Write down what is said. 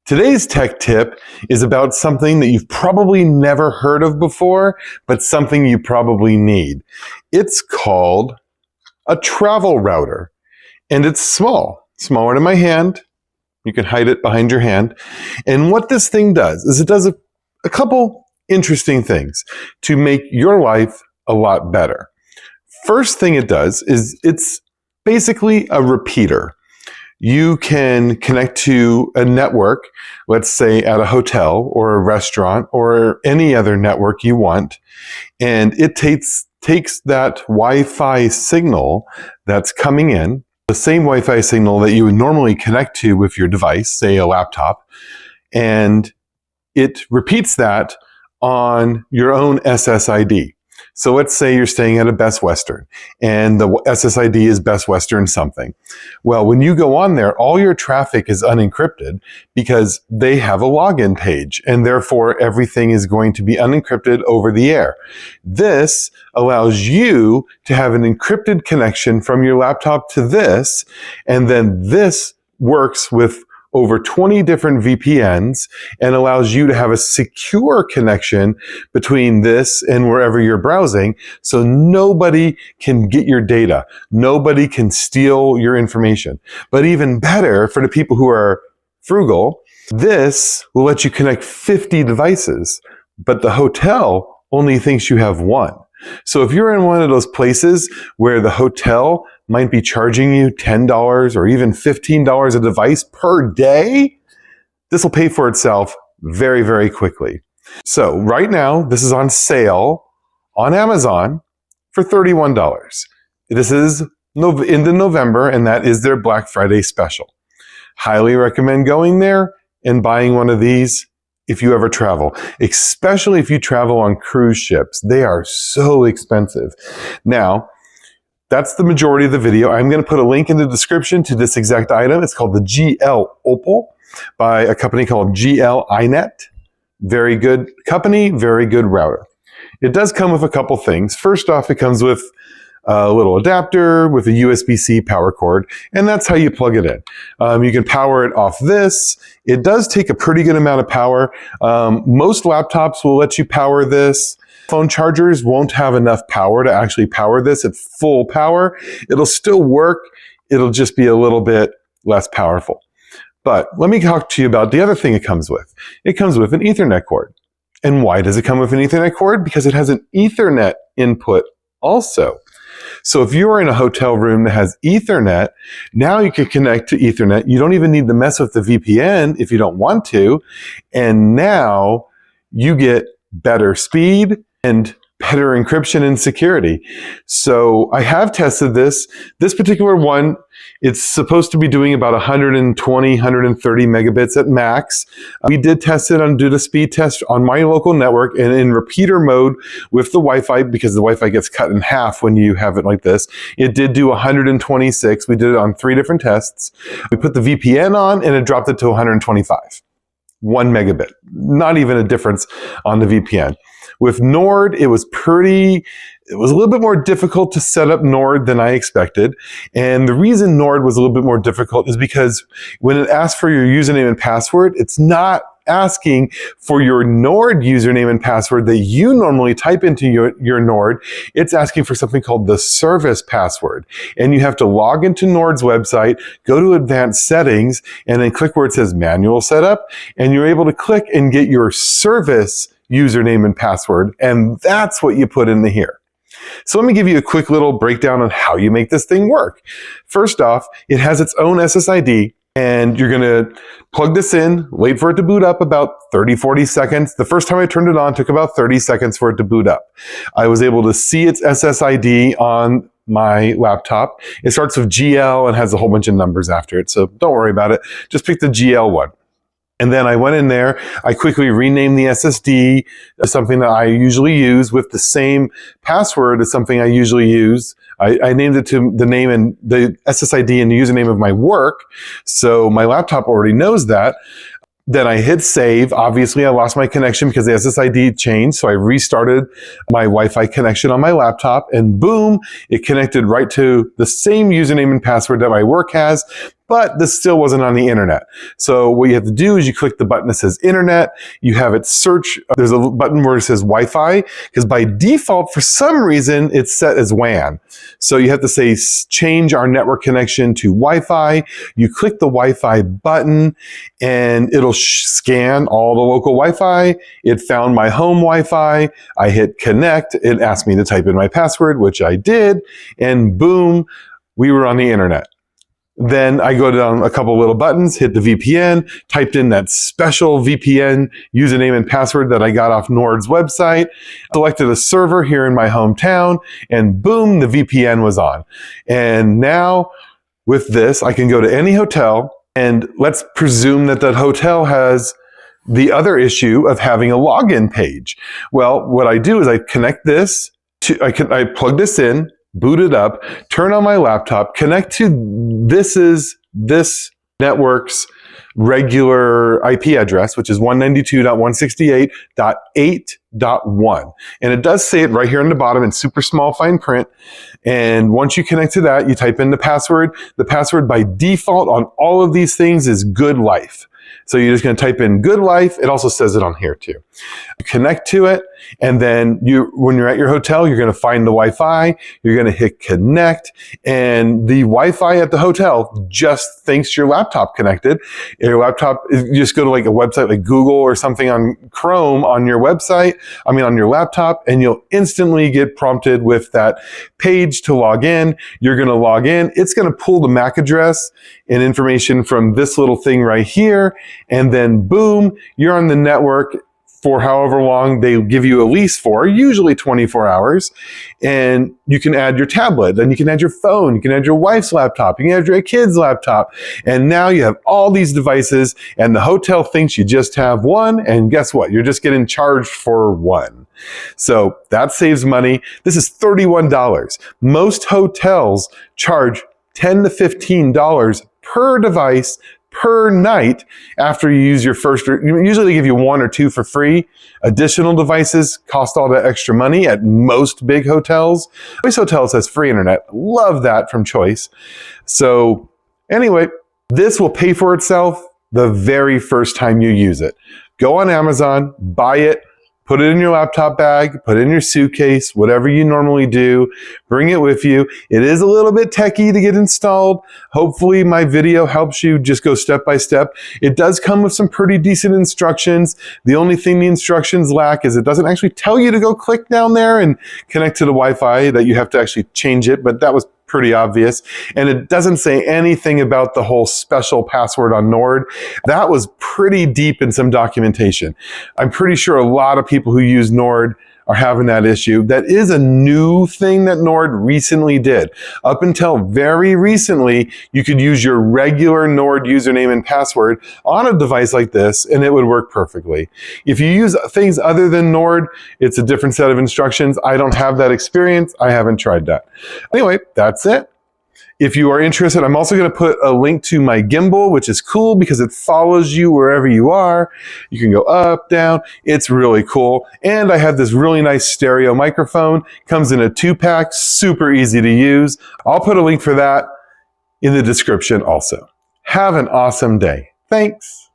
Today's tech tip is about something that you've probably never heard of before, but something you probably need. It's called a travel router, and it's smaller than my hand. You can hide it behind your hand. And what this thing does is it does a couple interesting things to make your life a lot better. First thing it does is it's basically a repeater. You can connect to a network, let's say at a hotel or a restaurant or any other network you want, and it takes that Wi-Fi signal that's coming in, the same Wi-Fi signal that you would normally connect to with your device, say a laptop, and it repeats that on your own SSID. So let's say you're staying at a Best Western and the SSID is Best Western something. Well, when you go on there, all your traffic is unencrypted because they have a login page, and therefore everything is going to be unencrypted over the air. This allows you to have an encrypted connection from your laptop to this, and then this works with over 20 different VPNs and allows you to have a secure connection between this and wherever you're browsing, so nobody can get your data. Nobody can steal your information. But even better, for the people who are frugal, this will let you connect 50 devices, but the hotel only thinks you have one. So if you're in one of those places where the hotel might be charging you $10 or even $15 a device per day, this will pay for itself very, very quickly. So right now, this is on sale on Amazon for $31. This is into November, and that is their Black Friday special. Highly recommend going there and buying one of these if you ever travel, especially if you travel on cruise ships. They are so expensive. Now, that's the majority of the video. I'm going to put a link in the description to this exact item. It's called the GL Opal by a company called GL iNet. Very good company, very good router. It does come with a couple things. First off, it comes with a little adapter with a USB-C power cord, and that's how you plug it in. You can power it off this. It does take a pretty good amount of power. Most laptops will let you power this. Phone chargers won't have enough power to actually power this at full power. It'll still work. It'll just be a little bit less powerful. But let me talk to you about the other thing it comes with. It comes with an Ethernet cord. And why does it come with an Ethernet cord? Because it has an Ethernet input also. So if you're in a hotel room that has Ethernet, now you can connect to Ethernet. You don't even need to mess with the VPN if you don't want to. And now you get better speed and better encryption and security. So I have tested this. This particular one, it's supposed to be doing about 120, 130 megabits at max. We did test it do the speed test on my local network and in repeater mode with the Wi-Fi, because the Wi-Fi gets cut in half when you have it like this. It did do 126. We did it on 3 different tests. We put the VPN on and it dropped it to 125. 1 megabit. Not even a difference on the VPN. With Nord, it was a little bit more difficult to set up Nord than I expected. And the reason Nord was a little bit more difficult is because when it asks for your username and password, it's not asking for your Nord username and password that you normally type into your Nord. It's asking for something called the service password. And you have to log into Nord's website, go to advanced settings, and then click where it says manual setup. And you're able to click and get your service username and password. And that's what you put into here. So let me give you a quick little breakdown on how you make this thing work. First off, it has its own SSID, and you're going to plug this in, wait for it to boot up about 30, 40 seconds. The first time I turned it on, it took about 30 seconds for it to boot up. I was able to see its SSID on my laptop. It starts with GL and has a whole bunch of numbers after it, so don't worry about it. Just pick the GL one. And then I went in there, I quickly renamed the SSD as something that I usually use with the same password as something I usually use. I named it to the name and the SSID and the username of my work. So my laptop already knows that. Then I hit save. Obviously, I lost my connection because the SSID changed. So I restarted my Wi-Fi connection on my laptop, and boom, it connected right to the same username and password that my work has. but this still wasn't on the internet. So what you have to do is you click the button that says internet, you have it search, there's a button where it says Wi-Fi, because by default, for some reason, it's set as WAN. So you have to say, change our network connection to Wi-Fi. You click the Wi-Fi button and it'll scan all the local Wi-Fi. It found my home Wi-Fi. I hit connect. It asked me to type in my password, which I did, and boom, we were on the internet. Then I go down a couple little buttons, hit the VPN, typed in that special VPN username and password that I got off Nord's website, selected a server here in my hometown, and boom, the VPN was on. And now with this, I can go to any hotel, and let's presume that that hotel has the other issue of having a login page. Well, what I do is I connect this to, I plug this in, boot it up, turn on my laptop, connect to this network's regular IP address, which is 192.168.8.1. And it does say it right here on the bottom in super small fine print. And once you connect to that, you type in the password. The password by default on all of these things is good life. So you're just going to type in good life. It also says it on here too. Connect to it. And then when you're at your hotel, you're going to find the Wi-Fi. You're going to hit connect. And the Wi-Fi at the hotel just thinks your laptop connected. Your laptop, you just go to like a website like Google or something on Chrome on your website, on your laptop, and you'll instantly get prompted with that page to log in. You're going to log in. It's going to pull the MAC address and information from this little thing right here. And then boom, you're on the network for however long they give you a lease for, usually 24 hours. And you can add your tablet, then you can add your phone, you can add your wife's laptop, you can add your kid's laptop. And now you have all these devices, and the hotel thinks you just have one. And guess what? You're just getting charged for one. So that saves money. This is $31. Most hotels charge $10 to $15 per device per night after you use your first. Usually they give you one or two for free. Additional devices cost all that extra money at most big hotels. Choice Hotels has free internet. Love that from Choice. So anyway, this will pay for itself the very first time you use it. Go on Amazon, buy it, put it in your laptop bag, put it in your suitcase, whatever you normally do, bring it with you. It is a little bit techy to get installed. Hopefully my video helps you just go step by step. It does come with some pretty decent instructions. The only thing the instructions lack is it doesn't actually tell you to go click down there and connect to the Wi-Fi, that you have to actually change it, but that was pretty obvious. And it doesn't say anything about the whole special password on Nord. That was pretty deep in some documentation. I'm pretty sure a lot of people who use Nord are having that issue. That is a new thing that Nord recently did. Up until very recently, you could use your regular Nord username and password on a device like this, and it would work perfectly. If you use things other than Nord, it's a different set of instructions. I don't have that experience. I haven't tried that. Anyway, that's it. If you are interested, I'm also going to put a link to my gimbal, which is cool because it follows you wherever you are. You can go up, down. It's really cool. And I have this really nice stereo microphone. Comes in a 2-pack, super easy to use. I'll put a link for that in the description also. Have an awesome day. Thanks.